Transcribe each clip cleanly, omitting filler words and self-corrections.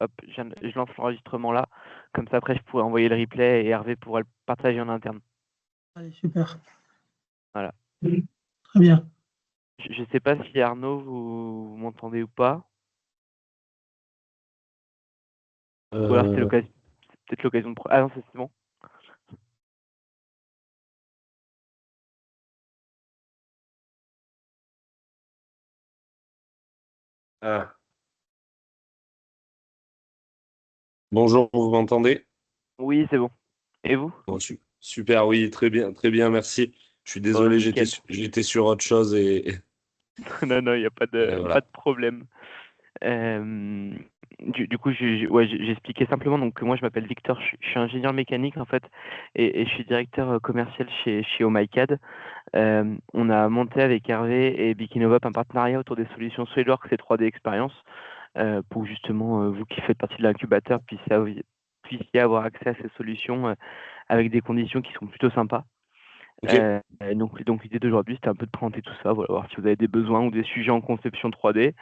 Hop, je lance l'enregistrement là. Comme ça, après, je pourrais envoyer le replay et Hervé pourra le partager en interne. Allez, super. Voilà. Très bien. Je ne sais pas si Arnaud, vous m'entendez ou pas. Ou alors Euh, c'est peut-être l'occasion de... Ah non, c'est bon. ah. Bonjour, vous m'entendez? Oui, c'est bon. Et vous? Bon, super, oui, très bien, merci. Je suis Oh, désolé, nickel. j'étais sur autre chose Non, non, il n'y a et pas voilà. de problème. Du coup, ouais, j'ai expliqué simplement donc, que moi, je m'appelle Victor, je suis ingénieur mécanique en fait, et je suis directeur commercial chez OMICAD. On a monté avec Hervé et Bikinovap un partenariat autour des solutions SolidWorks et 3D Experience pour justement, vous qui faites partie de l'incubateur, puissiez avoir accès à ces solutions avec des conditions qui sont plutôt sympas. Ok, Donc l'idée d'aujourd'hui, c'était un peu de présenter tout ça, voilà, voir si vous avez des besoins ou des sujets en conception 3D.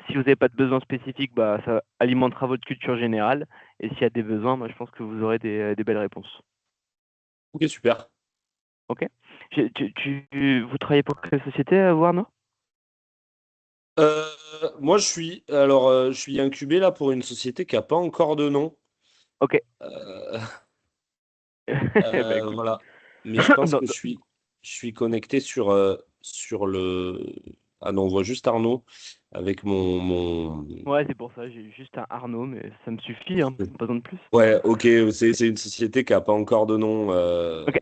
Si vous n'avez pas de besoin spécifique, bah, ça alimentera votre culture générale. Et s'il y a des besoins, moi, je pense que vous aurez des belles réponses. ok, super. Ok? Vous travaillez pour quelle société, vous, Arnaud? Euh, Moi, je suis incubé là pour une société qui n'a pas encore de nom. Ok. Euh, Bah écoute. voilà. Mais je pense Non, que je suis connecté sur le. Ah non, on voit juste Arnaud avec mon... ouais, c'est pour ça, j'ai juste un Arnaud, mais ça me suffit, hein, pas besoin de plus. Ouais, ok, c'est une société qui n'a pas encore de nom. Ok.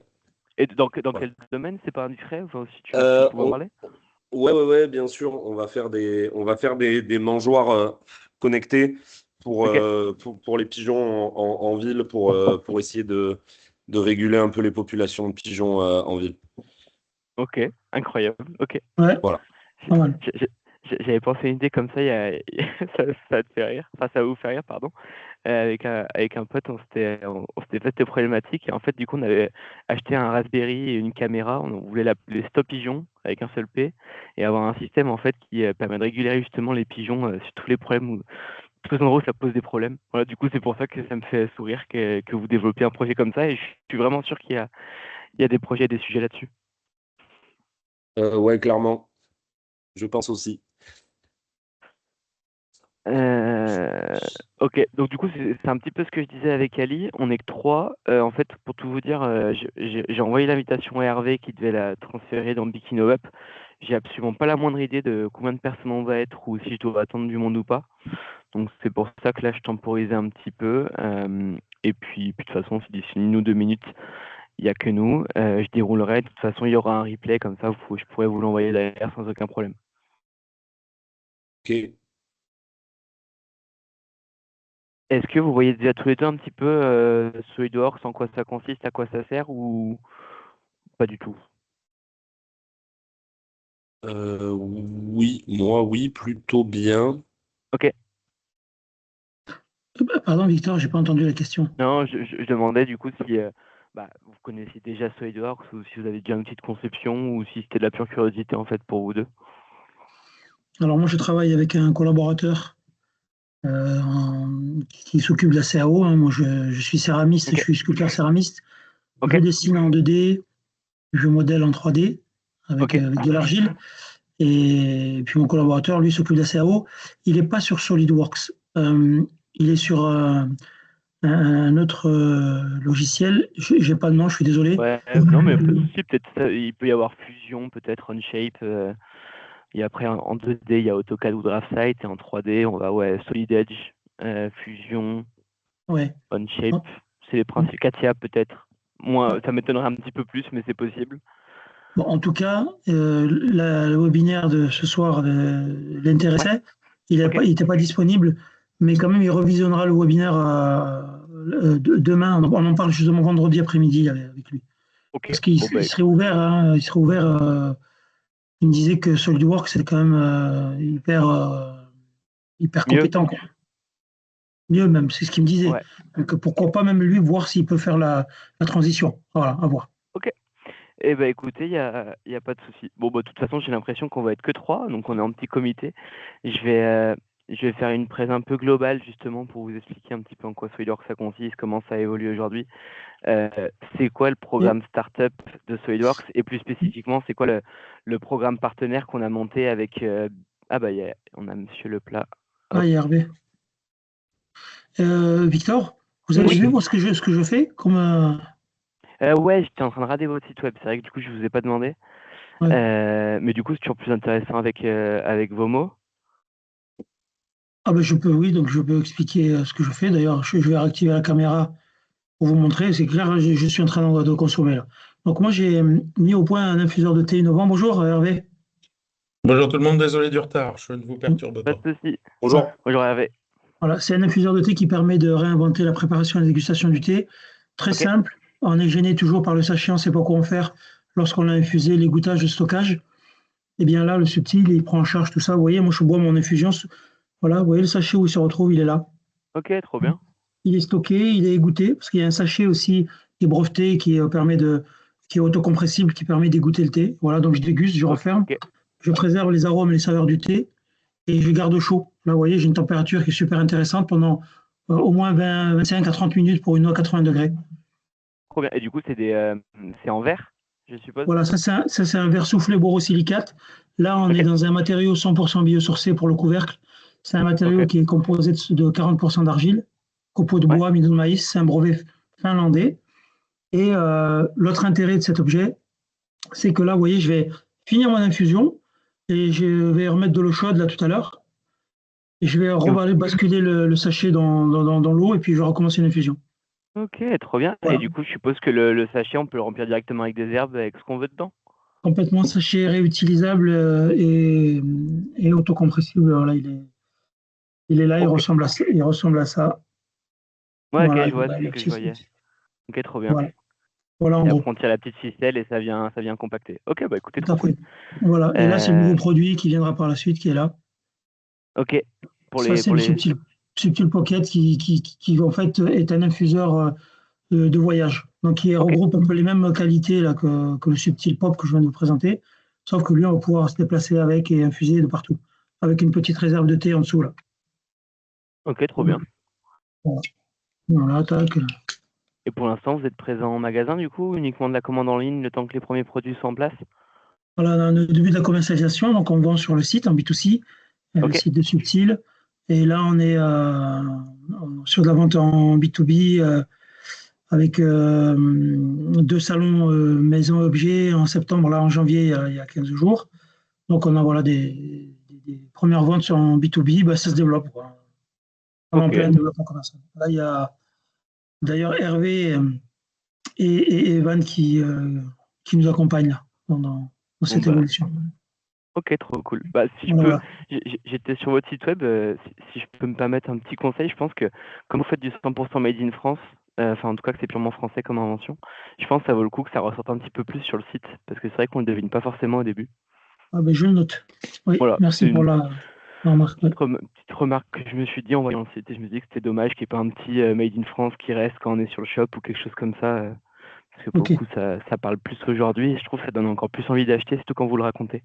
Et dans Voilà. quel domaine? C'est pas indiscret? Enfin, si tu Euh, pouvais en on- parler? ouais, bien sûr, on va faire des mangeoires connectés Ok. pour les pigeons en ville, pour essayer de réguler un peu les populations de pigeons en ville. Ok. Incroyable. Ok. Ouais, Voilà. pas mal. J'avais pensé une idée comme ça, ça te fait rire, enfin ça va vous faire rire, pardon. Avec un pote, on s'était fait cette problématique et en fait, du coup, on avait acheté un Raspberry et une caméra. On voulait l'appeler Stop Pigeon avec un seul P et avoir un système en fait qui permet de réguler justement les pigeons sur tous les problèmes ou tous les endroits où ça pose des problèmes. Voilà, du coup, c'est pour ça que ça me fait sourire que vous développez un projet comme ça et je suis vraiment sûr il y a des projets et des sujets là-dessus. Ouais, clairement, je pense aussi. Euh, ok, donc du coup, c'est un petit peu ce que je disais avec Ali. On est que trois. En fait, pour tout vous dire, j'ai envoyé l'invitation à Hervé qui devait la transférer dans Bikino Up. J'ai absolument pas la moindre idée de combien de personnes on va être ou si je dois attendre du monde ou pas. Donc c'est pour ça que là, je temporisais un petit peu. Et puis, de toute façon, si d'ici 1 ou 2 minutes, il n'y a que nous, je déroulerai. De toute façon, il y aura un replay, comme ça, je pourrais vous l'envoyer derrière sans aucun problème. Ok. Est-ce que vous voyez déjà tous les deux un petit peu SolidWorks, en quoi ça consiste, à quoi ça sert ou pas du tout? Oui, moi, oui, plutôt bien. Ok. Pardon, Victor, j'ai pas entendu la question. Non, je demandais du coup si bah, vous connaissiez déjà SolidWorks ou si vous avez déjà un outil de conception ou si c'était de la pure curiosité en fait pour vous deux. Alors moi, je travaille avec un collaborateur qui s'occupe de la CAO, hein. Moi, je suis céramiste, je Ok. suis sculpteur céramiste. Ok. Je dessine en 2D, je modèle en 3D Ok. avec de l'argile. Et puis mon collaborateur, lui, s'occupe de la CAO. Il n'est pas sur SolidWorks. Il est sur un autre logiciel. Je n'ai pas de nom, je suis désolé. Ouais, non mais pas de souci, peut-être il peut y avoir Fusion, peut-être OnShape. Et après en 2D, il y a AutoCAD ou DraftSight et en 3D, on va ouais, Solid Edge, Fusion, Ouais. OnShape, c'est les principes. Katia peut-être. Moi, ça m'étonnerait un petit peu plus, mais c'est possible. Bon, en tout cas, le webinaire de ce soir Ouais, l'intéressait. Il ok, n'était pas disponible, mais quand même, il revisionnera le webinaire demain. On en parle justement vendredi après-midi avec lui. ok. Parce qu'il Bon bah il serait ouvert, hein, il serait ouvert. Il me disait que SolidWorks, c'est quand même hyper mieux. compétent, quoi. Mieux même, c'est ce qu'il me disait. Ouais, Donc pourquoi pas même lui voir s'il peut faire la transition. Voilà, à voir. ok. Eh ben écoutez, y a pas de souci. Bon bah de toute façon, j'ai l'impression qu'on va être que trois, donc on est en petit comité. Je vais je vais faire une presse un peu globale justement pour vous expliquer un petit peu en quoi SolidWorks ça consiste, comment ça évolue aujourd'hui. Euh, c'est quoi le Et- programme Startup de SolidWorks et plus spécifiquement, c'est quoi le programme partenaire qu'on a monté avec... ah bah, on a Monsieur Leplat. Ah, Hop. il y a Hervé. Victor, vous avez Oui, vu moi, ce que je fais comme, Ouais, j'étais en train de regarder votre site web. C'est vrai que du coup, je vous ai pas demandé. ouais. Mais du coup, c'est toujours plus intéressant avec vos mots. Ah ben je peux, oui, donc je peux expliquer ce que je fais. D'ailleurs, je vais réactiver la caméra pour vous montrer. C'est clair, je suis en train de consommer là. Donc moi, j'ai mis au point un infuseur de thé innovant. Bonjour Hervé. Bonjour tout le monde, désolé du retard, je ne vous perturbe Pas pas. de souci. Ouais. bonjour. Bonjour Hervé. Voilà, c'est un infuseur de thé qui permet de réinventer la préparation et la dégustation du thé. Très Ok. simple. On est gêné toujours par le sachet, on ne sait pas quoi en faire lorsqu'on l'a infusé, les goûtages, le stockage. Et bien là, le subtil, il prend en charge tout ça. Vous voyez, moi, je bois mon infusion. Voilà, vous voyez le sachet où il se retrouve, il est là. Ok, trop bien. Il est stocké, il est égoutté, parce qu'il y a un sachet aussi qui est breveté, qui est autocompressible, qui permet d'égoutter le thé. Voilà, donc je déguste, je referme, Ok. je préserve les arômes et les saveurs du thé et je garde chaud. Là, vous voyez, j'ai une température qui est super intéressante pendant au moins 25 à 30 minutes pour une eau à 80 degrés. Trop bien. Et du coup, c'est en verre, je suppose. Voilà, ça, c'est un verre soufflé borosilicate. Là, on est Ok. dans un matériau 100% biosourcé pour le couvercle. C'est un matériau Ok. qui est composé de 40% d'argile, copeaux de Ouais. bois, midon de maïs. C'est un brevet finlandais. Et l'autre intérêt de cet objet, c'est que là, vous voyez, je vais finir mon infusion et je vais remettre de l'eau chaude là tout à l'heure. Et je vais Et vous- basculer le sachet dans l'eau et puis je vais recommencer l'infusion. Ok, trop bien. Et Voilà. du coup, je suppose que le sachet, on peut le remplir directement avec des herbes, avec ce qu'on veut dedans. Complètement sachet réutilisable et autocompressible. Voilà, il est là, Ok. il ressemble à ça. Ouais, ok, Voilà, je vois, bah, c'est ce que je voyais. Ok, trop bien. voilà. Voilà en Et gros. après, on tire la petite ficelle et ça vient compacter. Ok, bah écoutez, Tout trop à cool. fait. Voilà. Et là, c'est le nouveau Euh, produit qui viendra par la suite qui est là. ok, Ça, c'est pour le les. Subtil Pocket qui, en fait est un infuseur de voyage. Donc, qui Ok, regroupe un peu les mêmes qualités là, que le Subtil Pop que je viens de vous présenter. Sauf que lui, on va pouvoir se déplacer avec et infuser de partout. Avec une petite réserve de thé en dessous là. ok, trop bien. Voilà, voilà, tac. Et pour l'instant, vous êtes présent en magasin, du coup, uniquement de la commande en ligne, le temps que les premiers produits soient en place? Voilà, dans le début de la commercialisation, donc on vend sur le site en B2C, le Ok, site de Subtil. Et là, on est sur de la vente en B2B avec deux salons maison objet en septembre, là en janvier, il y a 15 jours. Donc on a voilà, des premières ventes en B2B, bah, ça se développe, quoi. Vraiment en ok. plein développement commercial. Là, il y a d'ailleurs Hervé et Evan qui nous accompagnent là, dans Bon, cette bah, évolution. ok, trop cool. Bah, si je Voilà, peux, voilà. j'étais sur votre site web, si je peux me permettre un petit conseil, je pense que comme vous faites du 100% made in France, enfin en tout cas que c'est purement français comme invention, je pense que ça vaut le coup que ça ressorte un petit peu plus sur le site, parce que c'est vrai qu'on le devine pas forcément au début. Ah, ben, je le note. Oui, Voilà, merci c'est pour une la remarque. Oui. petite remarque que je me suis dit en voyant le site, et je me dis que c'était dommage qu'il n'y ait pas un petit made in France qui reste quand on est sur le shop ou quelque chose comme ça, parce que pour Ok, le coup ça parle plus aujourd'hui, et je trouve que ça donne encore plus envie d'acheter, surtout quand vous le racontez.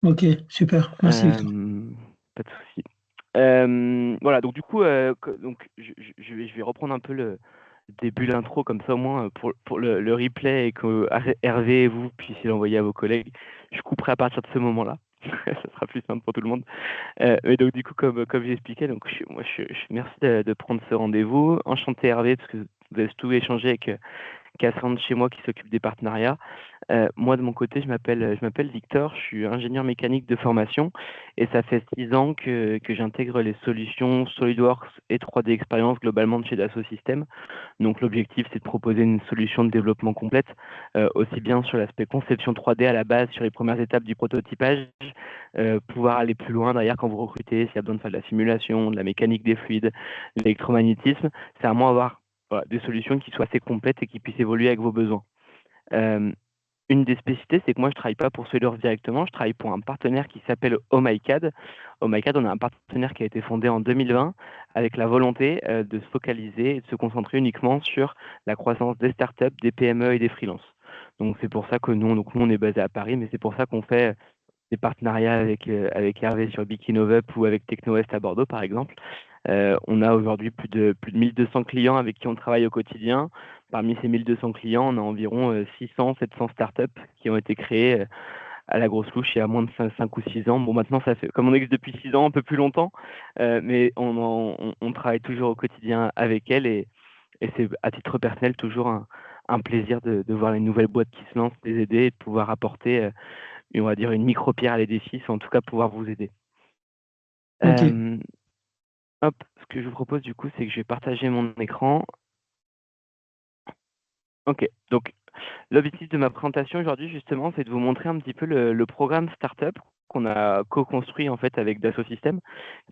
ok, super. Merci Victor. Pas de souci. Voilà, donc du coup, donc je vais reprendre un peu le début de l'intro, comme ça au moins pour le replay et que Hervé et vous puissiez l'envoyer à vos collègues. Je couperai à partir de ce moment-là. Ça sera plus simple pour tout le monde. Mais donc du coup, comme j'expliquais, donc merci de prendre ce rendez-vous. Enchanté Hervé, parce que vous avez tout échangé avec Cassandre chez moi qui s'occupe des partenariats. Moi, de mon côté, je m'appelle Victor, je suis ingénieur mécanique de formation et ça fait 6 ans que j'intègre les solutions SolidWorks et 3D Experience globalement de chez Dassault Systèmes. Donc, l'objectif, c'est de proposer une solution de développement complète, aussi bien sur l'aspect conception 3D à la base, sur les premières étapes du prototypage, pouvoir aller plus loin derrière quand vous recrutez, s'il y a besoin de faire de la simulation, de la mécanique des fluides, de l'électromagnétisme. C'est à moi d'avoir voilà, des solutions qui soient assez complètes et qui puissent évoluer avec vos besoins. Euh, une des spécificités, c'est que moi, je ne travaille pas pour SolidWorks directement, je travaille pour un partenaire qui s'appelle OhmyCAD. OhmyCAD, on a un partenaire qui a été fondé en 2020 avec la volonté de se focaliser et de se concentrer uniquement sur la croissance des startups, des PME et des freelances. Donc, c'est pour ça que nous, on est basé à Paris, mais c'est pour ça qu'on fait des partenariats avec Hervé sur Bikinovup ou avec TechnoWest à Bordeaux, par exemple. On a aujourd'hui plus de 1200 clients avec qui on travaille au quotidien. Parmi ces 1200 clients, on a environ 600-700 startups qui ont été créées à la grosse louche il y a moins de 5 ou 6 ans. Bon, maintenant, ça fait, comme on existe depuis 6 ans, un peu plus longtemps, mais on travaille toujours au quotidien avec elles et c'est à titre personnel toujours un plaisir de voir les nouvelles boîtes qui se lancent, les aider et de pouvoir apporter, on va dire, une micro-pierre à l'édifice, en tout cas pouvoir vous aider. Ok. Hop, ce que je vous propose du coup, c'est que je vais partager mon écran. Ok, donc l'objectif de ma présentation aujourd'hui, justement, c'est de vous montrer un petit peu le programme Startup qu'on a co-construit en fait avec Dassault Systèmes,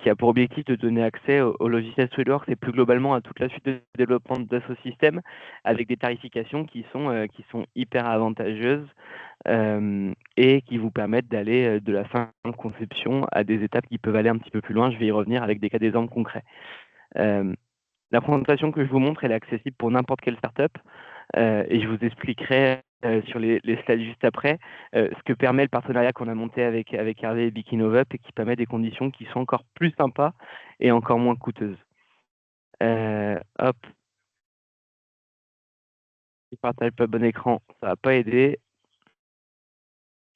qui a pour objectif de donner accès au logiciel SolidWorks et plus globalement à toute la suite de développement de Dassault Systèmes avec des tarifications qui sont hyper avantageuses et qui vous permettent d'aller de la fin de conception à des étapes qui peuvent aller un petit peu plus loin. Je vais y revenir avec des cas d'exemple concrets. La présentation que je vous montre, elle est accessible pour n'importe quelle startup et je vous expliquerai sur les slides juste après ce que permet le partenariat qu'on a monté avec Hervé et Bikinovup et qui permet des conditions qui sont encore plus sympas et encore moins coûteuses. Hop, je partage pas bon écran, ça va pas aider.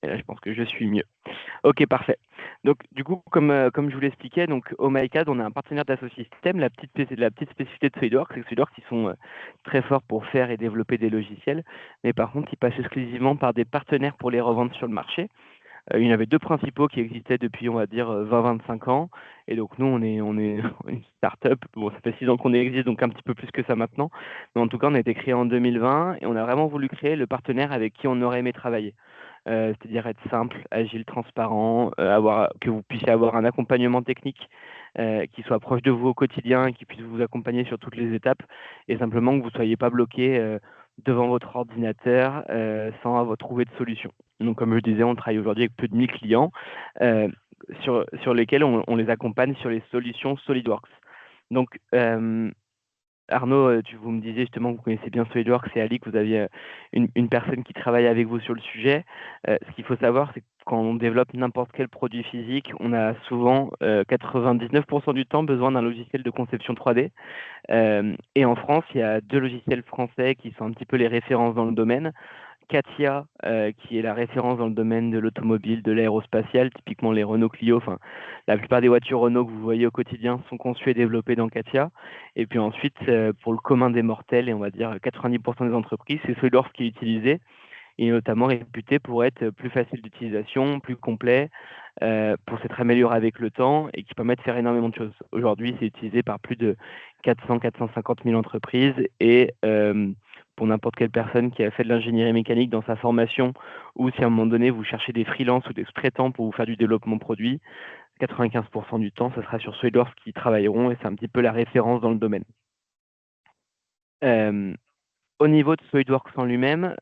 Et là, je pense que je suis mieux. Ok, parfait. Donc, du coup, comme je vous l'expliquais, donc au MyCAD, on a un partenaire Dassault Systèmes. La petite spécificité de SolidWorks, c'est que SolidWorks, ils sont très forts pour faire et développer des logiciels, mais par contre, ils passent exclusivement par des partenaires pour les revendre sur le marché. Il y en avait deux principaux qui existaient depuis, on va dire, 20-25 ans. Et donc, nous, on est une start-up. Bon, ça fait 6 ans qu'on existe, donc un petit peu plus que ça maintenant. Mais en tout cas, on a été créé en 2020 et on a vraiment voulu créer le partenaire avec qui on aurait aimé travailler. C'est-à-dire être simple, agile, transparent, que vous puissiez avoir un accompagnement technique qui soit proche de vous au quotidien et qui puisse vous accompagner sur toutes les étapes et simplement que vous ne soyez pas bloqué devant votre ordinateur sans avoir trouvé de solution. Donc, comme je le disais, on travaille aujourd'hui avec plus de 1000 clients sur lesquels on les accompagne sur les solutions SolidWorks. Donc, Arnaud, vous me disiez justement que vous connaissez bien SolidWorks et Ali, que vous aviez une personne qui travaille avec vous sur le sujet. Ce qu'il faut savoir, c'est que quand on développe n'importe quel produit physique, on a souvent 99% du temps besoin d'un logiciel de conception 3D. Et en France, il y a 2 logiciels français qui sont un petit peu les références dans le domaine. CATIA, qui est la référence dans le domaine de l'automobile, de l'aérospatial, typiquement les Renault Clio. Enfin, la plupart des voitures Renault que vous voyez au quotidien sont conçues et développées dans CATIA. Et puis ensuite, pour le commun des mortels, et on va dire 90% des entreprises, c'est SolidWorks qui est utilisé, et notamment réputé pour être plus facile d'utilisation, plus complet, pour s'être amélioré avec le temps et qui permet de faire énormément de choses. Aujourd'hui, c'est utilisé par plus de 400-450 000 entreprises et pour n'importe quelle personne qui a fait de l'ingénierie mécanique dans sa formation ou si à un moment donné vous cherchez des freelances ou des sous-traitants pour vous faire du développement produit, 95% du temps, ce sera sur SolidWorks qui travailleront et c'est un petit peu la référence dans le domaine. Au niveau de SolidWorks en lui-même,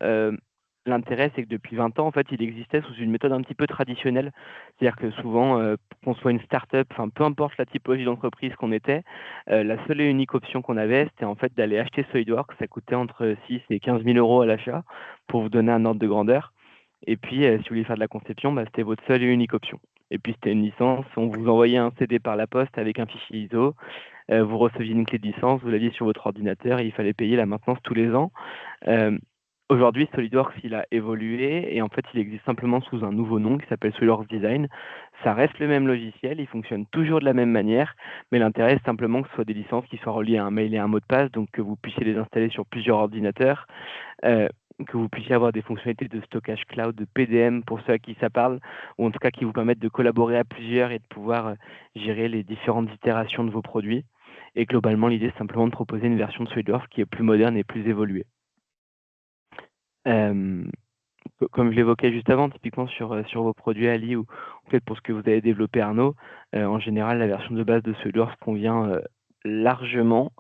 l'intérêt, c'est que depuis 20 ans, en fait, il existait sous une méthode un petit peu traditionnelle. C'est-à-dire que souvent, qu'on soit une start-up, enfin, peu importe la typologie d'entreprise qu'on était, la seule et unique option qu'on avait, c'était en fait d'aller acheter SolidWorks. Ça coûtait entre 6 et 15 000 euros à l'achat, pour vous donner un ordre de grandeur. Et puis, si vous vouliez faire de la conception, c'était votre seule et unique option. Et puis, c'était une licence. On vous envoyait un CD par la poste avec un fichier ISO. Vous receviez une clé de licence, vous l'aviez sur votre ordinateur et il fallait payer la maintenance tous les ans. Aujourd'hui, SolidWorks, il a évolué et en fait, il existe simplement sous un nouveau nom qui s'appelle SolidWorks Design. Ça reste le même logiciel, il fonctionne toujours de la même manière, mais l'intérêt, c'est simplement que ce soit des licences qui soient reliées à un mail et à un mot de passe, donc que vous puissiez les installer sur plusieurs ordinateurs, que vous puissiez avoir des fonctionnalités de stockage cloud, de PDM pour ceux à qui ça parle, ou en tout cas qui vous permettent de collaborer à plusieurs et de pouvoir gérer les différentes itérations de vos produits. Et globalement, l'idée, c'est simplement de proposer une version de SolidWorks qui est plus moderne et plus évoluée. Comme je l'évoquais juste avant, typiquement sur vos produits Ali ou peut-être pour ce que vous avez développé Arnaud, en général, la version de base de SolidWorks convient largement.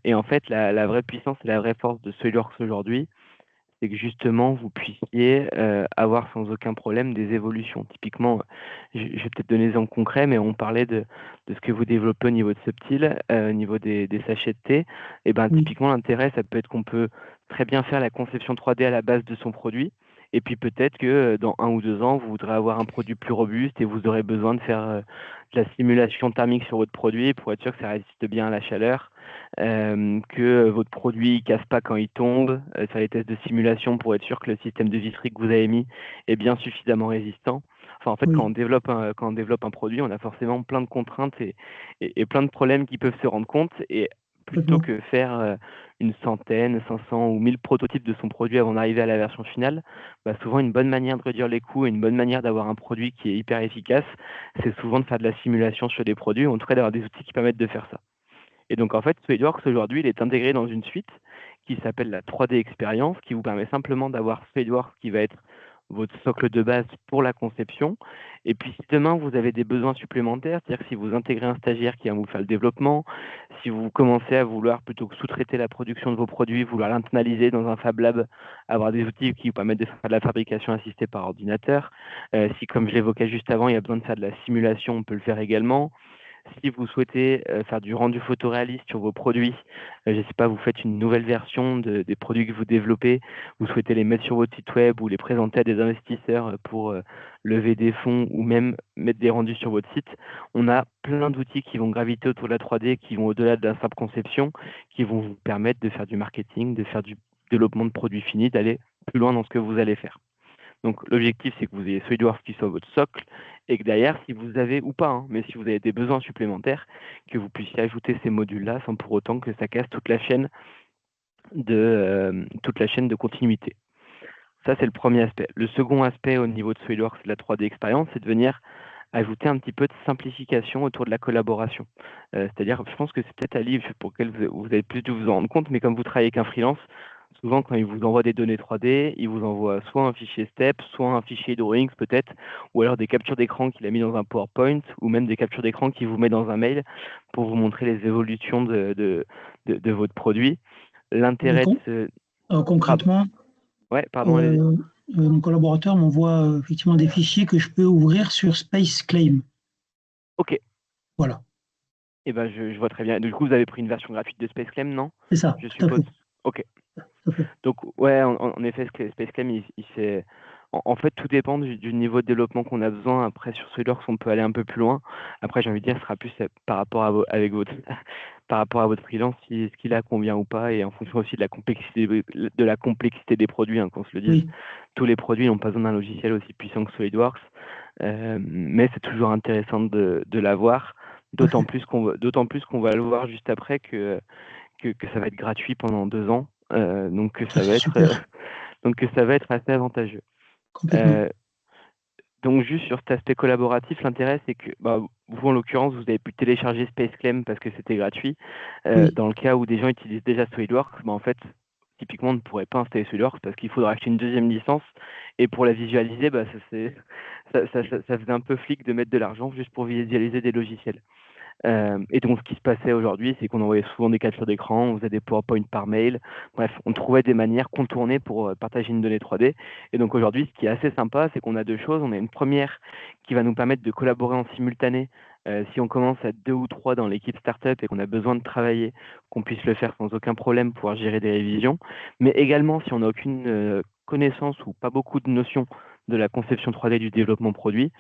Et en fait, la vraie puissance et la vraie force de SolidWorks aujourd'hui, c'est que justement, vous puissiez avoir sans aucun problème des évolutions. Typiquement, je vais peut-être donner des exemples concrets, mais on parlait de ce que vous développez au niveau de Subtil, au niveau des sachets de thé. Et ben, Oui. typiquement, l'intérêt, ça peut être qu'on peut très bien faire la conception 3D à la base de son produit. Et puis peut-être que dans 1 ou 2 ans, vous voudrez avoir un produit plus robuste et vous aurez besoin de faire de la simulation thermique sur votre produit pour être sûr que ça résiste bien à la chaleur, que votre produit ne casse pas quand il tombe, faire les tests de simulation pour être sûr que le système de visserie que vous avez mis est bien suffisamment résistant. Enfin, en fait, Oui, quand on développe un produit, on a forcément plein de contraintes et plein de problèmes qui peuvent se rendre compte. Et plutôt complètement. que faire une centaine, 500 ou 1000 prototypes de son produit avant d'arriver à la version finale, bah, souvent une bonne manière de réduire les coûts et une bonne manière d'avoir un produit qui est hyper efficace, c'est souvent de faire de la simulation sur des produits, ou en tout cas d'avoir des outils qui permettent de faire ça. Et donc en fait, SolidWorks aujourd'hui, il est intégré dans une suite qui s'appelle la 3D Experience, qui vous permet simplement d'avoir SolidWorks qui va être votre socle de base pour la conception. Et puis si demain vous avez des besoins supplémentaires, c'est-à-dire que si vous intégrez un stagiaire qui va vous faire le développement, si vous commencez à vouloir, plutôt que sous-traiter la production de vos produits, vouloir l'internaliser dans un Fab Lab, avoir des outils qui vous permettent de faire de la fabrication assistée par ordinateur, si comme je l'évoquais juste avant, il y a besoin de faire de la simulation, on peut le faire également. Si vous souhaitez faire du rendu photoréaliste sur vos produits, je ne sais pas, vous faites une nouvelle version des produits que vous développez, vous souhaitez les mettre sur votre site web ou les présenter à des investisseurs pour lever des fonds ou même mettre des rendus sur votre site, on a plein d'outils qui vont graviter autour de la 3D, qui vont au-delà de la simple conception, qui vont vous permettre de faire du marketing, de faire du développement de produits finis, d'aller plus loin dans ce que vous allez faire. Donc l'objectif, c'est que vous ayez SolidWorks qui soit votre socle et que derrière, si vous avez, ou pas, hein, mais si vous avez des besoins supplémentaires, que vous puissiez ajouter ces modules-là sans pour autant que ça casse toute la chaîne de continuité. Ça, c'est le premier aspect. Le second aspect au niveau de SolidWorks et de la 3D Experience, c'est de venir ajouter un petit peu de simplification autour de la collaboration. C'est-à-dire, je pense que c'est peut-être un livre pour lequel vous avez plus dû vous en rendre compte, mais comme vous travaillez avec un freelance, souvent quand il vous envoie des données 3D, il vous envoie soit un fichier STEP, soit un fichier Drawings peut-être, ou alors des captures d'écran qu'il a mis dans un PowerPoint, ou même des captures d'écran qu'il vous met dans un mail pour vous montrer les évolutions de votre produit. Mais L'intérêt de ce... Pardon. concrètement, Ouais, pardon, allez-y. mon collaborateur m'envoie effectivement des fichiers que je peux ouvrir sur Space Claim. Ok. Voilà, Eh ben, je vois très bien. Du coup, vous avez pris une version gratuite de SpaceClaim, non? c'est ça, Je tout à suppose. fait. Ok. Tout à fait. Donc, ouais, en effet, SpaceClaim, il fait... En fait, tout dépend du niveau de développement qu'on a besoin. Après, sur SolidWorks, on peut aller un peu plus loin. Après, j'ai envie de dire, ce sera plus par rapport à avec votre, par rapport à votre freelance, si ce qu'il a convient ou pas, et en fonction aussi de la complexité des produits, hein, qu'on se le dise. Oui, Tous les produits n'ont pas besoin d'un logiciel aussi puissant que SolidWorks, mais c'est toujours intéressant de l'avoir. tout à fait. D'autant plus qu'on va le voir juste après que ça va être gratuit pendant 2 ans, donc que Ça, ça c'est va être super, donc que ça va être assez avantageux. complètement. Euh, donc juste sur cet aspect collaboratif, l'intérêt c'est que bah, vous en l'occurrence vous avez pu télécharger SpaceClaim parce que c'était gratuit. Oui, Dans le cas où des gens utilisent déjà SolidWorks, bah, en fait typiquement on ne pourrait pas installer SolidWorks parce qu'il faudra acheter une deuxième licence et pour la visualiser, bah, ça faisait un peu flic de mettre de l'argent juste pour visualiser des logiciels. Et donc, ce qui se passait aujourd'hui, c'est qu'on envoyait souvent des captures d'écran, on faisait des PowerPoint par mail. Bref, on trouvait des manières contournées pour partager une donnée 3D. Et donc, aujourd'hui, ce qui est assez sympa, c'est qu'on a deux choses. On a une première qui va nous permettre de collaborer en simultané. Si on commence à 2 ou 3 dans l'équipe startup et qu'on a besoin de travailler, qu'on puisse le faire sans aucun problème, pouvoir gérer des révisions. Mais également, si on n'a aucune connaissance ou pas beaucoup de notions de la conception 3D du développement produit,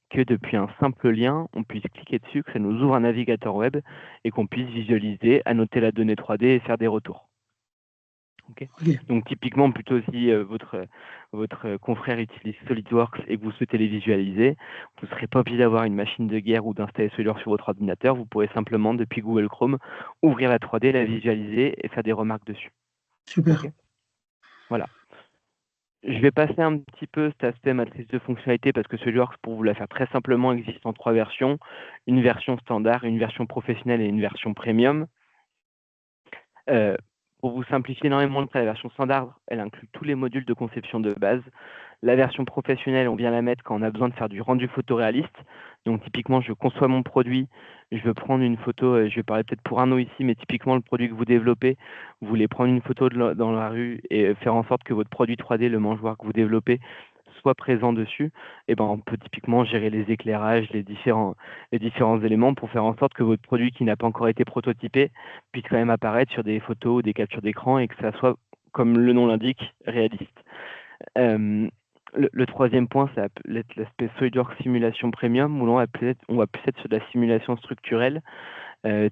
que depuis un simple lien, on puisse cliquer dessus, que ça nous ouvre un navigateur web et qu'on puisse visualiser, annoter la donnée 3D et faire des retours. Ok. ok. Donc typiquement, plutôt si votre confrère utilise SolidWorks et que vous souhaitez les visualiser, vous ne serez pas obligé d'avoir une machine de guerre ou d'installer SolidWorks sur votre ordinateur. Vous pourrez simplement, depuis Google Chrome, ouvrir la 3D, la visualiser et faire des remarques dessus. Ok. Super. Voilà. Je vais passer un petit peu cet aspect matrice de fonctionnalité parce que SolidWorks, pour vous la faire très simplement, existe en 3 versions. Une version standard, une version professionnelle et une version premium. Euh, pour vous simplifier énormément le travail, la version standard, elle inclut tous les modules de conception de base. La version professionnelle, on vient la mettre quand on a besoin de faire du rendu photoréaliste. Donc typiquement, je conçois mon produit, je veux prendre une photo, je vais parler peut-être pour Arnaud ici, mais typiquement le produit que vous développez, vous voulez prendre une photo dans la rue et faire en sorte que votre produit 3D, le mangeoire que vous développez, soit présent dessus. Et ben, on peut typiquement gérer les éclairages, les différents éléments pour faire en sorte que votre produit qui n'a pas encore été prototypé puisse quand même apparaître sur des photos ou des captures d'écran et que ça soit, comme le nom l'indique, réaliste. Le troisième point, ça va être l'aspect SolidWorks Simulation Premium, où on va plus être sur de la simulation structurelle.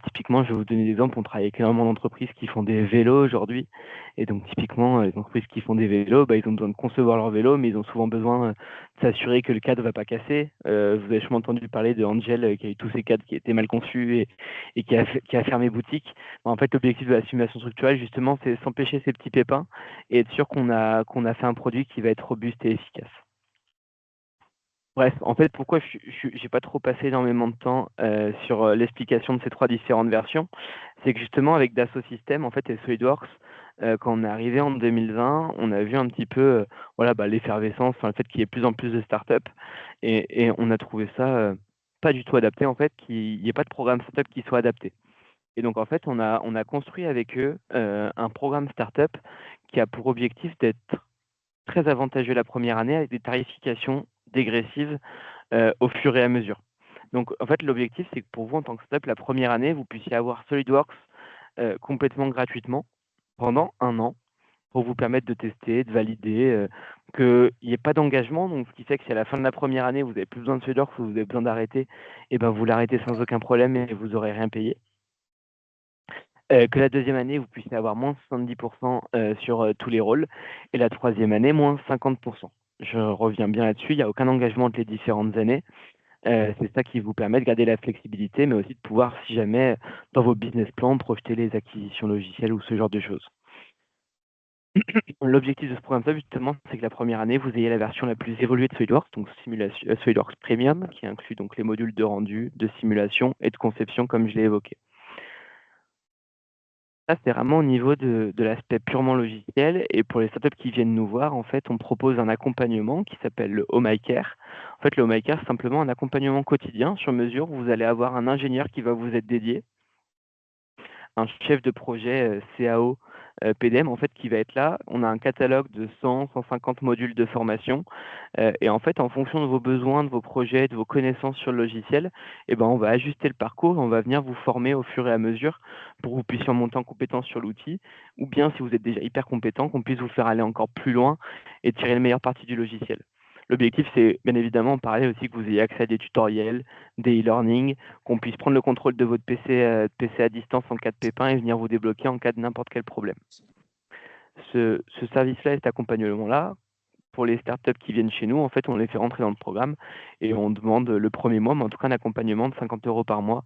Typiquement, je vais vous donner des exemples. On travaille avec énormément d'entreprises qui font des vélos aujourd'hui. Et donc, typiquement, les entreprises qui font des vélos, ils ont besoin de concevoir leur vélo, mais ils ont souvent besoin de s'assurer que le cadre ne va pas casser. Vous avez sûrement entendu parler de Angel qui a eu tous ses cadres qui étaient mal conçus et qui a fermé boutique. En fait, l'objectif de la simulation structurelle, justement, c'est s'empêcher ces petits pépins et être sûr qu'on a fait un produit qui va être robuste et efficace. Bref, en fait, pourquoi je n'ai pas trop passé énormément de temps sur l'explication de ces trois différentes versions, c'est que justement avec Dassault Systèmes, en fait, et SolidWorks, quand on est arrivé en 2020, on a vu un petit peu l'effervescence, le fait qu'il y ait de plus en plus de startups, et on a trouvé ça pas du tout adapté, en fait, qu'il n'y ait pas de programme startup qui soit adapté. Et donc, en fait, on a construit avec eux un programme startup qui a pour objectif d'être très avantageux la première année avec des tarifications dégressives au fur et à mesure. Donc, en fait, l'objectif, c'est que pour vous, en tant que startup, la première année, vous puissiez avoir SolidWorks complètement gratuitement pendant 1 an pour vous permettre de tester, de valider, qu'il n'y ait pas d'engagement. Donc, ce qui fait que si à la fin de la première année, vous n'avez plus besoin de SolidWorks ou vous avez besoin d'arrêter, et ben, vous l'arrêtez sans aucun problème et vous n'aurez rien payé. Que la deuxième année, vous puissiez avoir moins 70% sur tous les rôles, et la troisième année, moins 50%. Je reviens bien là-dessus, il n'y a aucun engagement entre les différentes années. C'est ça qui vous permet de garder la flexibilité, mais aussi de pouvoir, si jamais, dans vos business plans, projeter les acquisitions logicielles ou ce genre de choses. L'objectif de ce programme, justement, c'est que la première année, vous ayez la version la plus évoluée de SolidWorks, donc SolidWorks Premium, qui inclut donc les modules de rendu, de simulation et de conception, comme je l'ai évoqué. Ça, c'est vraiment au niveau de l'aspect purement logiciel. Et pour les startups qui viennent nous voir, en fait, on propose un accompagnement qui s'appelle le Home Care. En fait, le Home Care, c'est simplement un accompagnement quotidien sur mesure où vous allez avoir un ingénieur qui va vous être dédié, un chef de projet CAO PDM en fait qui va être là. On a un catalogue de 100-150 modules de formation et en fait en fonction de vos besoins, de vos projets, de vos connaissances sur le logiciel, on va ajuster le parcours, on va venir vous former au fur et à mesure pour que vous puissiez monter en compétence sur l'outil, ou bien si vous êtes déjà hyper compétent, qu'on puisse vous faire aller encore plus loin et tirer le meilleur parti du logiciel. L'objectif, c'est bien évidemment en parallèle aussi que vous ayez accès à des tutoriels, des e-learning, qu'on puisse prendre le contrôle de votre PC à distance en cas de pépin et venir vous débloquer en cas de n'importe quel problème. Ce service-là et cet accompagnement-là, pour les startups qui viennent chez nous, en fait, on les fait rentrer dans le programme et on demande le premier mois, mais en tout cas un accompagnement de 50 € par mois.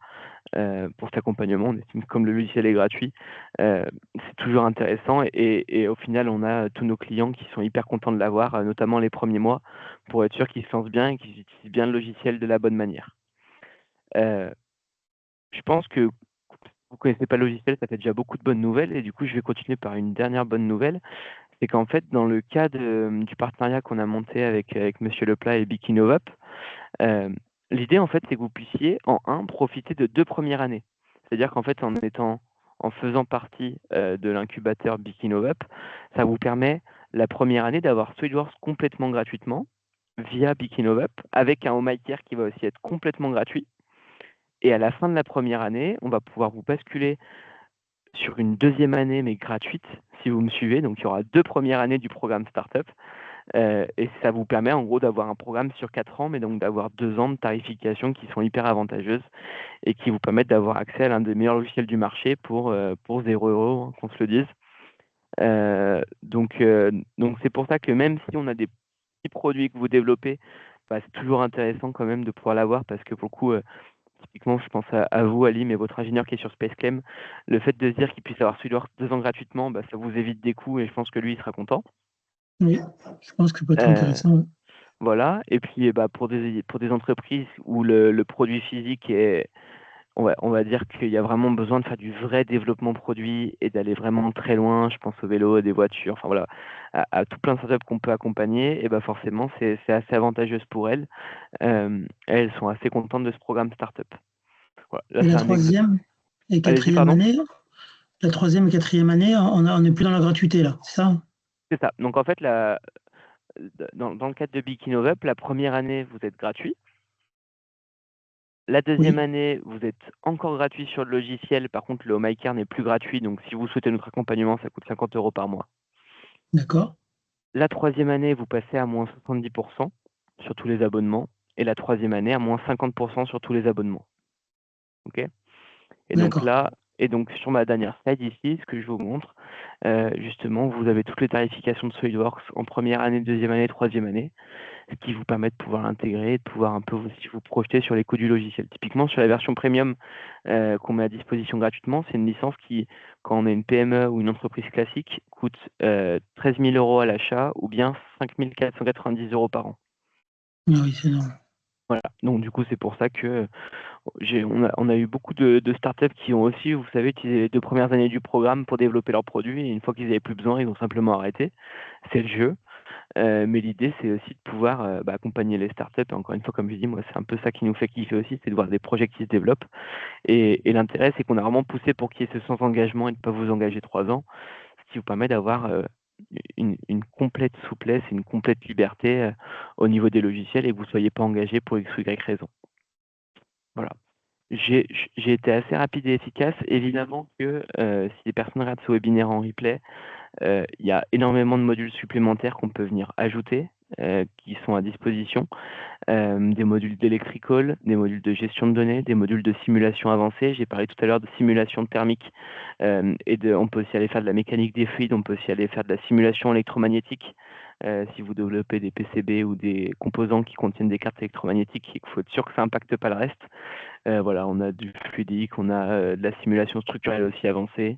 Pour cet accompagnement, on estime que comme le logiciel est gratuit, c'est toujours intéressant et au final, on a tous nos clients qui sont hyper contents de l'avoir, notamment les premiers mois, pour être sûr qu'ils se lancent bien et qu'ils utilisent bien le logiciel de la bonne manière. Je pense que vous ne connaissez pas le logiciel, ça fait déjà beaucoup de bonnes nouvelles et du coup, je vais continuer par une dernière bonne nouvelle. C'est qu'en fait, dans le cadre du partenariat qu'on a monté avec Monsieur Leplat et Bikinovap, l'idée, en fait, c'est que vous puissiez, profiter de 2 premières années. C'est-à-dire qu'en fait, en faisant partie de l'incubateur Bikinovap, ça vous permet, la première année, d'avoir SolidWorks complètement gratuitement via Bikinovap, avec un Home Care qui va aussi être complètement gratuit. Et à la fin de la première année, on va pouvoir vous basculer sur une deuxième année, mais gratuite, si vous me suivez. Donc, il y aura 2 premières années du programme Startup. Et ça vous permet en gros d'avoir un programme sur 4 ans, mais donc d'avoir 2 ans de tarification qui sont hyper avantageuses et qui vous permettent d'avoir accès à l'un des meilleurs logiciels du marché pour 0 €, qu'on se le dise. Donc c'est pour ça que même si on a des petits produits que vous développez, c'est toujours intéressant quand même de pouvoir l'avoir parce que pour le coup, typiquement, je pense à vous, Ali, mais votre ingénieur qui est sur SpaceClaim, le fait de se dire qu'il puisse avoir SolidWorks 2 ans gratuitement, ça vous évite des coûts et je pense que lui, il sera content. Oui, je pense que ça peut être intéressant. Voilà, et puis pour des entreprises où le produit physique est, on va dire qu'il y a vraiment besoin de faire du vrai développement produit et d'aller vraiment très loin, je pense aux vélos, à des voitures, enfin voilà, à tout plein de startups qu'on peut accompagner, et forcément c'est assez avantageuse pour elles. Elles sont assez contentes de ce programme startup. Voilà, là, Et la c'est un exemple. troisième et Allez-y, quatrième pardon. année, la troisième et quatrième année, on n'est plus dans la gratuité là, c'est ça? C'est ça. Donc en fait, dans le cadre de Bikinovap, la première année, vous êtes gratuit. La deuxième Oui, année, vous êtes encore gratuit sur le logiciel. Par contre, le Home Care n'est plus gratuit. Donc, si vous souhaitez notre accompagnement, ça coûte 50 € par mois. d'accord. La troisième année, vous passez à moins 70% sur tous les abonnements. Et la troisième année, à moins 50% sur tous les abonnements. OK? Et donc D'accord. là, et donc sur ma dernière slide ici, ce que je vous montre, justement, vous avez toutes les tarifications de SolidWorks en première année, deuxième année, troisième année, ce qui vous permet de pouvoir l'intégrer, de pouvoir un peu aussi vous projeter sur les coûts du logiciel. Typiquement, sur la version premium qu'on met à disposition gratuitement, c'est une licence qui, quand on est une PME ou une entreprise classique, coûte 13 000 euros à l'achat ou bien 5 490 euros par an. Ah oui, c'est énorme. Voilà. Donc du coup, c'est pour ça que on a eu beaucoup de startups qui ont aussi, vous savez, utilisé les 2 premières années du programme pour développer leurs produits et une fois qu'ils n'avaient plus besoin, ils ont simplement arrêté. C'est le jeu. Mais l'idée, c'est aussi de pouvoir accompagner les startups. Et encore une fois, comme je dis, moi, c'est un peu ça qui nous fait kiffer aussi, c'est de voir des projets qui se développent. Et l'intérêt, c'est qu'on a vraiment poussé pour qu'il y ait ce sans engagement et de ne pas vous engager 3 ans, ce qui vous permet d'avoir une complète souplesse et une complète liberté au niveau des logiciels et que vous ne soyez pas engagé pour X ou Y raison. Voilà. J'ai été assez rapide et efficace. Évidemment que si les personnes regardent ce webinaire en replay, il y a énormément de modules supplémentaires qu'on peut venir ajouter, qui sont à disposition. Des modules d'électrical, des modules de gestion de données, des modules de simulation avancée. J'ai parlé tout à l'heure de simulation thermique, on peut aussi aller faire de la mécanique des fluides, on peut aussi aller faire de la simulation électromagnétique. Si vous développez des PCB ou des composants qui contiennent des cartes électromagnétiques, il faut être sûr que ça n'impacte pas le reste. Voilà, on a du fluidique, on a de la simulation structurelle aussi avancée,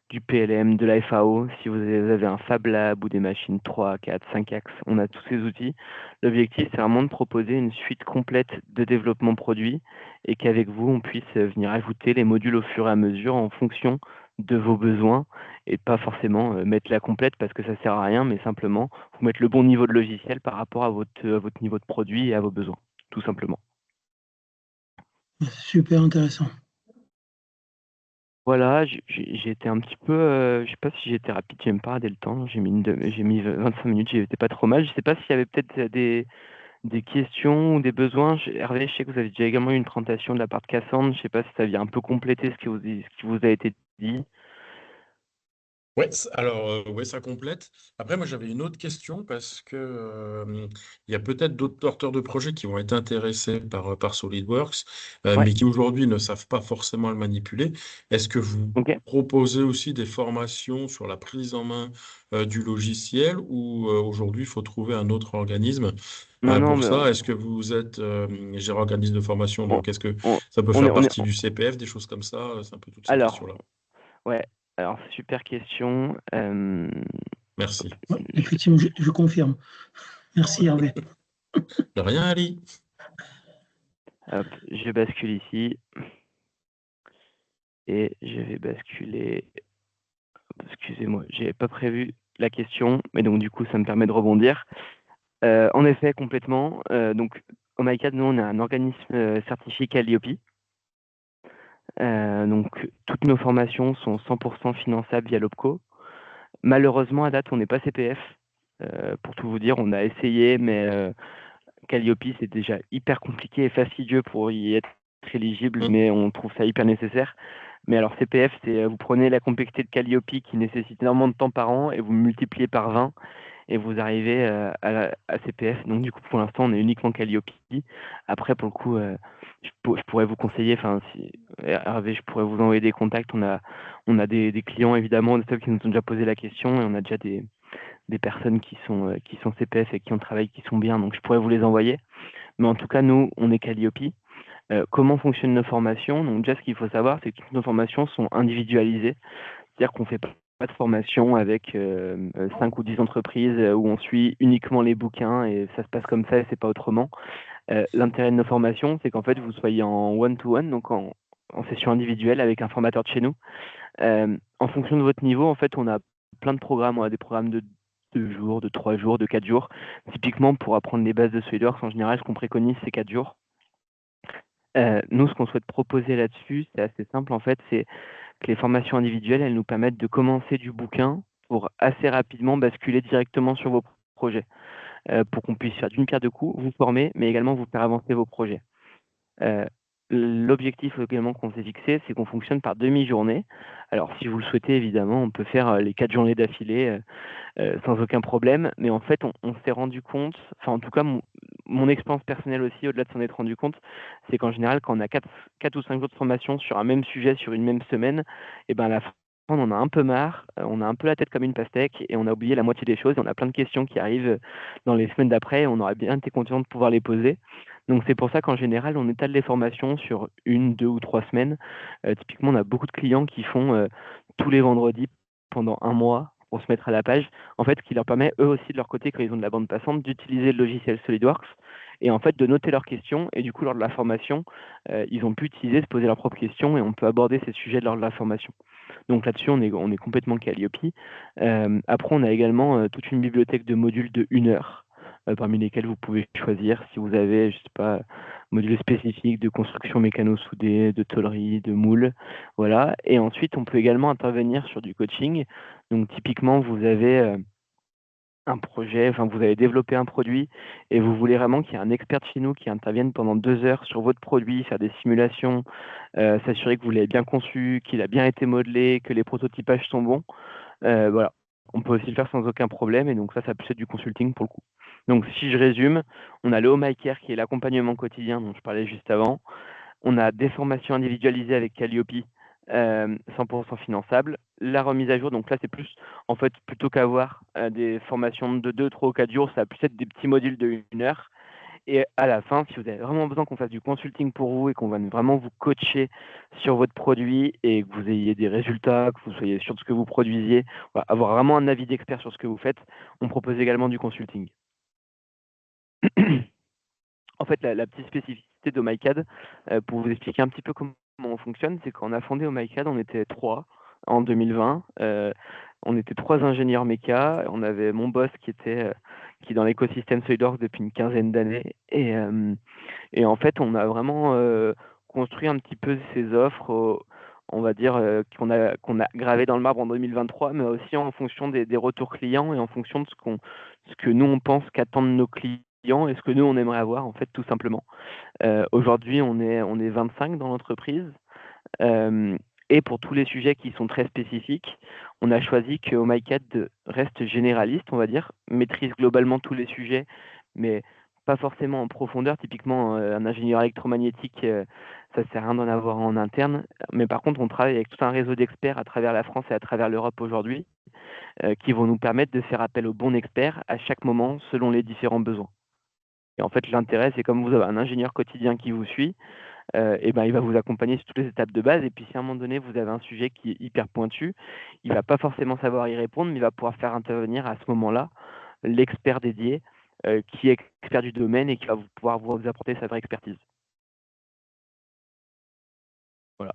du PLM, de la FAO. Si vous avez un Fab Lab ou des machines 3, 4, 5 axes, on a tous ces outils. L'objectif, c'est vraiment de proposer une suite complète de développement produit et qu'avec vous, on puisse venir ajouter les modules au fur et à mesure en fonction de vos besoins et pas forcément mettre la complète parce que ça sert à rien, mais simplement vous mettre le bon niveau de logiciel par rapport à votre niveau de produit et à vos besoins, tout simplement. Super intéressant. Voilà, j'ai été un petit peu, je sais pas si j'ai été rapide, j'ai même pas regardé le temps, j'ai mis 25 minutes, j'étais pas trop mal. Je sais pas s'il y avait peut-être des questions ou des besoins. Hervé, je sais que vous avez déjà également eu une présentation de la part de Cassandre, je sais pas si ça vient un peu compléter ce qui vous a été dit. Ouais, alors, ouais, ça complète. Après, moi, j'avais une autre question parce que il y a peut-être d'autres porteurs de projets qui vont être intéressés par SolidWorks, Ouais, mais qui aujourd'hui ne savent pas forcément le manipuler. Est-ce que vous ok. proposez aussi des formations sur la prise en main du logiciel ou aujourd'hui, il faut trouver un autre organisme Non, non, pour mais ça? Est-ce que vous êtes gérant organisme de formation? on, Donc, est-ce que on, ça peut on est, faire on est, partie du CPF, des choses comme ça? C'est un peu toutes ces alors, questions-là. ouais, alors super question. Hop, Merci. Ouais, effectivement, je confirme. Merci Hervé. De rien, Ali. hop, je bascule ici et je vais basculer. Excusez-moi, j'ai pas prévu la question, mais donc du coup, ça me permet de rebondir. En effet, complètement. Donc, au MyCAD, nous, on a un organisme certifié Calliope. Donc, toutes nos formations sont 100% finançables via l'OPCO. Malheureusement, à date, on n'est pas CPF. Pour tout vous dire, on a essayé, mais Calliope, c'est déjà hyper compliqué et fastidieux pour y être éligible, Hum, mais on trouve ça hyper nécessaire. Mais alors, CPF, c'est vous prenez la complexité de Calliope qui nécessite énormément de temps par an et vous multipliez par 20 et vous arrivez à CPF. Donc du coup, pour l'instant, on est uniquement Calliope. Après, pour le coup, je pourrais vous conseiller, enfin, si Hervé, je pourrais vous envoyer des contacts. On a des clients, évidemment, des startups qui nous ont déjà posé la question et on a déjà des personnes qui sont CPF et qui ont travaillé, qui sont bien. Donc je pourrais vous les envoyer. Mais en tout cas, nous, on est Calliope. Comment fonctionnent nos formations? Donc déjà, ce qu'il faut savoir, c'est que toutes nos formations sont individualisées. C'est-à-dire qu'on ne fait pas de formation avec 5 ou 10 entreprises où on suit uniquement les bouquins et ça se passe comme ça et c'est pas autrement. L'intérêt de nos formations, c'est qu'en fait, vous soyez en one-to-one, donc en session individuelle avec un formateur de chez nous. En fonction de votre niveau, en fait, on a plein de programmes. On a des programmes de 2 jours, de 3 jours, de 4 jours. Typiquement, pour apprendre les bases de SolidWorks, en général, ce qu'on préconise, c'est 4 jours. Nous, ce qu'on souhaite proposer là-dessus, c'est assez simple, en fait, c'est que les formations individuelles, elles nous permettent de commencer du bouquin pour assez rapidement basculer directement sur vos projets, pour qu'on puisse faire d'une pierre deux coups, vous former, mais également vous faire avancer vos projets. Euh, l'objectif également qu'on s'est fixé, c'est qu'on fonctionne par demi-journée. Alors, si vous le souhaitez, évidemment, on peut faire les 4 journées d'affilée sans aucun problème. Mais en fait, on s'est rendu compte, enfin, en tout cas, mon expérience personnelle aussi, au-delà de s'en être rendu compte, c'est qu'en général, quand on a 4 ou 5 jours de formation sur un même sujet, sur une même semaine, et ben à la fin, on en a un peu marre, on a un peu la tête comme une pastèque et on a oublié la moitié des choses. Et on a plein de questions qui arrivent dans les semaines d'après et on aurait bien été content de pouvoir les poser. Donc c'est pour ça qu'en général, on étale les formations sur 1, 2 ou 3 semaines. Typiquement, on a beaucoup de clients qui font tous les vendredis pendant un mois pour se mettre à la page. En fait, ce qui leur permet, eux aussi, de leur côté, quand ils ont de la bande passante, d'utiliser le logiciel SolidWorks et en fait de noter leurs questions. Et du coup, lors de la formation, ils ont pu utiliser, se poser leurs propres questions et on peut aborder ces sujets lors de la formation. Donc là-dessus, on est complètement Calliope. Après, on a également toute une bibliothèque de modules de 1 heure, parmi lesquels vous pouvez choisir si vous avez, je sais pas, module spécifique de construction mécano-soudée, de tôlerie, de moule. Voilà. Et ensuite, on peut également intervenir sur du coaching. Donc typiquement, vous avez un projet, enfin vous avez développé un produit et vous voulez vraiment qu'il y ait un expert de chez nous qui intervienne pendant 2 heures sur votre produit, faire des simulations, s'assurer que vous l'avez bien conçu, qu'il a bien été modelé, que les prototypages sont bons. Voilà. On peut aussi le faire sans aucun problème et donc ça peut être du consulting pour le coup. Donc si je résume, on a le Home Eye Care qui est l'accompagnement quotidien dont je parlais juste avant. On a des formations individualisées avec Calliope, 100% finançables. La remise à jour, donc là, c'est plus, en fait, plutôt qu'avoir des formations de 2, 3 ou 4 jours, ça va plus être des petits modules de 1 heure. Et à la fin, si vous avez vraiment besoin qu'on fasse du consulting pour vous et qu'on va vraiment vous coacher sur votre produit et que vous ayez des résultats, que vous soyez sûr de ce que vous produisiez, voilà, avoir vraiment un avis d'expert sur ce que vous faites, on propose également du consulting. En fait, la petite spécificité d'OMyCAD, pour vous expliquer un petit peu comment on fonctionne, c'est quand on a fondé OMyCAD, on était 3 en 2020. On était 3 ingénieurs méca. On avait mon boss qui est dans l'écosystème SolidWorks depuis une quinzaine d'années. Et en fait, on a vraiment construit un petit peu ces offres, on va dire, qu'on a gravé dans le marbre en 2023, mais aussi en fonction des retours clients et en fonction de ce que nous, on pense qu'attendent nos clients et ce que nous, on aimerait avoir, en fait, tout simplement. Aujourd'hui, on est 25 dans l'entreprise. Et pour tous les sujets qui sont très spécifiques, on a choisi que OMyCAD reste généraliste, on va dire, maîtrise globalement tous les sujets, mais pas forcément en profondeur. Typiquement, un ingénieur électromagnétique, ça ne sert à rien d'en avoir en interne. Mais par contre, on travaille avec tout un réseau d'experts à travers la France et à travers l'Europe aujourd'hui, qui vont nous permettre de faire appel aux bons experts à chaque moment selon les différents besoins. Et en fait, l'intérêt, c'est comme vous avez un ingénieur quotidien qui vous suit, et ben, il va vous accompagner sur toutes les étapes de base. Et puis, si à un moment donné, vous avez un sujet qui est hyper pointu, il va pas forcément savoir y répondre, mais il va pouvoir faire intervenir à ce moment-là l'expert dédié, qui est expert du domaine et qui va pouvoir vous apporter sa vraie expertise. Voilà.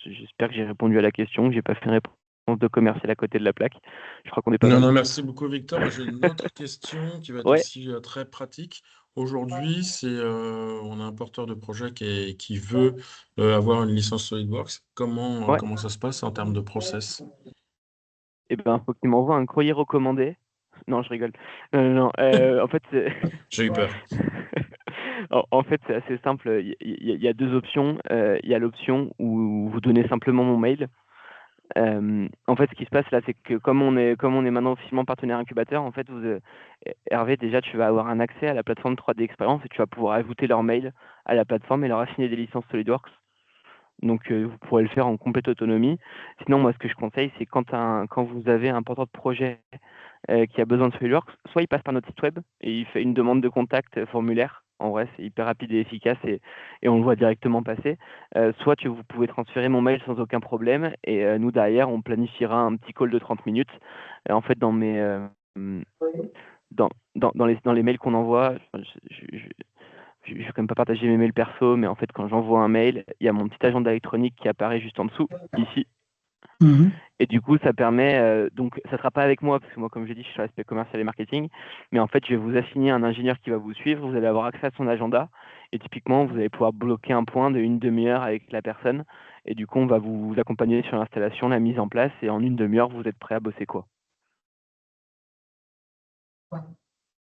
J'espère que j'ai répondu à la question, que j'ai pas fait une réponse de commercial à côté de la plaque. Je crois qu'on est pas Non, mal. non, merci beaucoup, Victor. Moi, j'ai une autre question qui va être Ouais. aussi très pratique. Aujourd'hui, on a un porteur de projet qui veut avoir une licence SolidWorks. Ouais. Comment ça se passe en termes de process? Et ben, faut qu'il m'envoie un courrier recommandé. Non, je rigole. Non, en fait, J'ai eu peur. En fait, c'est assez simple. Il y a 2 options. Il y a l'option où vous donnez simplement mon mail. En fait, ce qui se passe là, c'est que comme on est maintenant officiellement partenaire incubateur, en fait, Hervé, déjà, tu vas avoir un accès à la plateforme 3D Experience et tu vas pouvoir ajouter leur mail à la plateforme et leur assigner des licences SolidWorks. Donc, vous pourrez le faire en complète autonomie. Sinon, moi, ce que je conseille, c'est quand vous avez un porteur de projet qui a besoin de SolidWorks, soit il passe par notre site web et il fait une demande de contact formulaire. En vrai, c'est hyper rapide et efficace et on le voit directement passer. Soit vous pouvez transférer mon mail sans aucun problème et nous, derrière, on planifiera un petit call de 30 minutes. En fait, dans les mails qu'on envoie, je vais quand même pas partager mes mails perso, mais en fait, quand j'envoie un mail, il y a mon petit agenda électronique qui apparaît juste en dessous, ici. Et du coup, ça permet, donc ça ne sera pas avec moi, parce que moi, comme je dis, je suis sur l'aspect commercial et marketing, mais en fait, je vais vous assigner un ingénieur qui va vous suivre, vous allez avoir accès à son agenda, et typiquement, vous allez pouvoir bloquer un point de 1/2 heure avec la personne, et du coup, on va vous accompagner sur l'installation, la mise en place, et en 1/2 heure, vous êtes prêt à bosser quoi.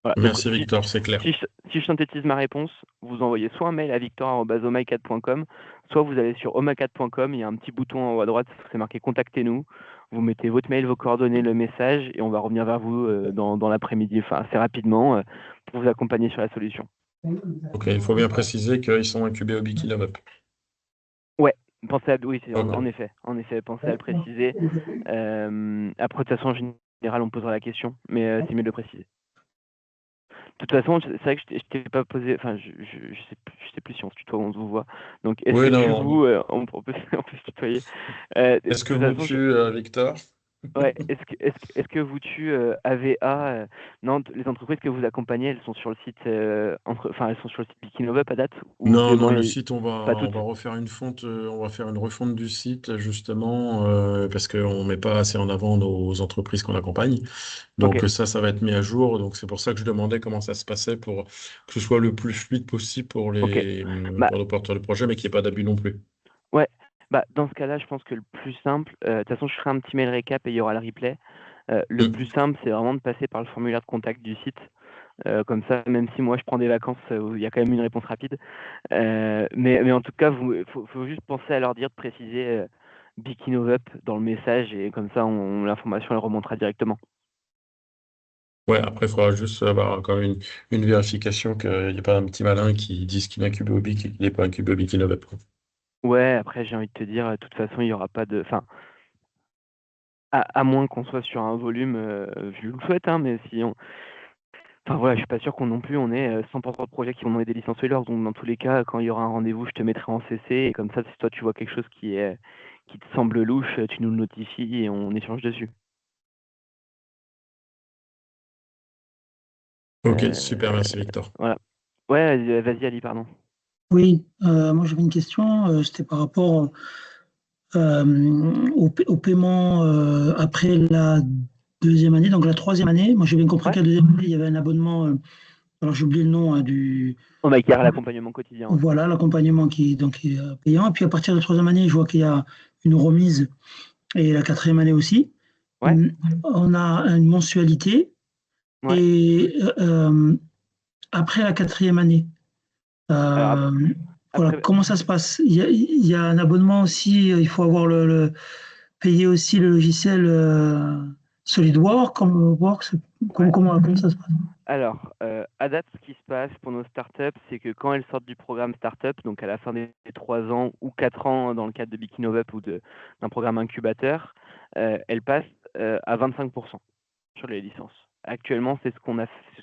Voilà. Donc, Merci Victor, c'est clair. si je synthétise ma réponse, vous envoyez soit un mail à victor@omai4.com, soit vous allez sur omai4.com, il y a un petit bouton en haut à droite, c'est marqué Contactez-nous. Vous mettez votre mail, vos coordonnées, le message, et on va revenir vers vous dans l'après-midi, enfin assez rapidement, pour vous accompagner sur la solution. Ok, il faut bien préciser qu'ils sont incubés au Bikini Up. Ouais, oui, Ok. en effet, pensez à le préciser. Après, de toute façon, en général, on posera la question, mais c'est mieux de le préciser. De toute façon, c'est vrai que je t'ai pas posé, enfin, je sais plus si on se tutoie ou on se vous voit. Donc, est-ce Oui, que tu, non. vous, on peut se tutoyer. De Est-ce que toute vous façon, tu, Victor? ouais, est-ce que vous AVA, non, les entreprises que vous accompagnez, elles sont sur le site, elles sont sur le site Bikinova à date, ou Non, du non, moins, le site, pas on toutes? va refaire une fonte, on va faire une refonte du site justement parce qu'on met pas assez en avant nos entreprises qu'on accompagne. Donc Ok, ça va être mis à jour. Donc c'est pour ça que je demandais comment ça se passait pour que ce soit le plus fluide possible pour ok. Bah, pour les porteurs de projet, mais qu'il n'y ait pas d'abus non plus. ouais, bah, dans ce cas-là, je pense que le plus simple, de toute façon, je ferai un petit mail récap et il y aura le replay. Le plus Mm. simple, c'est vraiment de passer par le formulaire de contact du site. Comme ça, même si moi je prends des vacances, où il y a quand même une réponse rapide. Mais en tout cas, faut juste penser à leur dire de préciser Bikini Up dans le message et comme ça, l'information elle remontera directement. Ouais, après, il faudra juste avoir encore une vérification qu'il n'y ait pas un petit malin qui dise qu'il est incubé au BIC et qu'il n'est pas incubé au Bikini Web. Ouais, après, j'ai envie de te dire, de toute façon, il n'y aura pas de. Enfin, à moins qu'on soit sur un volume, je le souhaite, hein, mais si on. Enfin voilà, je suis pas sûr qu'on non plus, on ait 100% de projets qui vont demander des licences Whalers. Donc dans tous les cas, quand il y aura un rendez-vous, je te mettrai en CC et comme ça, si toi tu vois quelque chose qui te semble louche, tu nous le notifies et on échange dessus. Ok, super, Euh, merci Victor. voilà. Ouais, vas-y Ali, pardon. Oui, moi j'avais une question, c'était par rapport au paiement après la deuxième année, donc la troisième année. Moi j'ai bien compris Ouais. qu'à la deuxième année, il y avait un abonnement, alors j'ai oublié le nom du. On va à l'accompagnement quotidien. Ouais. Voilà, l'accompagnement qui est payant. Et puis à partir de la troisième année, je vois qu'il y a une remise et la quatrième année aussi. Ouais. On a une mensualité Ouais. et après la quatrième année, Alors euh, voilà, après, comment ça se passe? Il y a un abonnement aussi, il faut avoir payer aussi le logiciel SolidWorks, ouais. comment ça se passe? Alors, à date, ce qui se passe pour nos startups, c'est que quand elles sortent du programme startup, donc à la fin des 3 ans ou 4 ans dans le cadre de Bikinovup ou d'un programme incubateur, elles passent à 25% sur les licences. Actuellement, c'est ce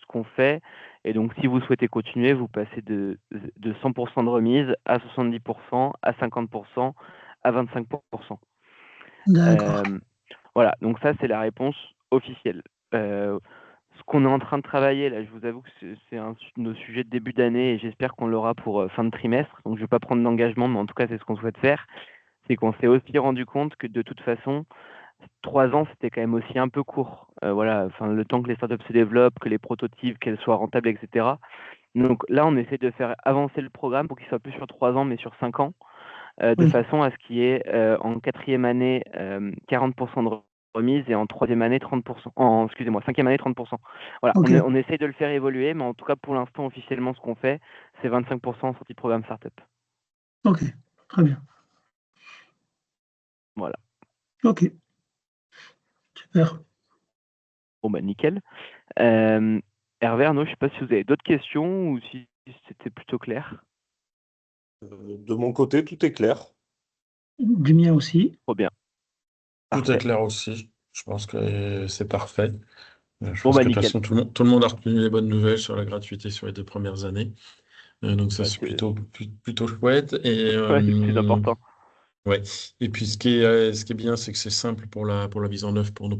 qu'on fait. Et donc, si vous souhaitez continuer, vous passez de 100% de remise à 70%, à 50%, à 25%. D'accord. Euh, voilà, donc ça, c'est la réponse officielle. Ce qu'on est en train de travailler, là, je vous avoue que c'est un de nos sujets de début d'année et j'espère qu'on l'aura pour fin de trimestre. Donc, je ne vais pas prendre d'engagement, mais en tout cas, c'est ce qu'on souhaite faire. C'est qu'on s'est aussi rendu compte que de toute façon, 3 ans, c'était quand même aussi un peu court. Voilà, enfin, le temps que les startups se développent, que les prototypes, qu'elles soient rentables, etc. Donc là, on essaie de faire avancer le programme pour qu'il soit plus sur 3 ans, mais sur 5 ans, de Oui, façon à ce qu'il y ait en quatrième année 40% de remise et en troisième année 30%. Excusez-moi, cinquième année 30%. Voilà, ok, on essaie de le faire évoluer, mais en tout cas, pour l'instant, officiellement, ce qu'on fait, c'est 25% en sortie de programme startup. ok, très bien. Voilà. Ok, super. Bon, bah, nickel. Euh, Hervé, Arnaud, je ne sais pas si vous avez d'autres questions ou si c'était plutôt clair. De mon côté, tout est clair. Du mien aussi. Trop bien. Tout est Parfait. clair aussi. Je pense que c'est parfait. Je Bon, pense bah, que de toute nickel. façon, tout le monde a retenu les bonnes nouvelles sur la gratuité sur les 2 premières années. Donc ça, Bah, c'est plutôt chouette. ouais, c'est le plus important. Ouais. Et puis ce qui est bien, c'est que c'est simple pour la mise en œuvre pour nos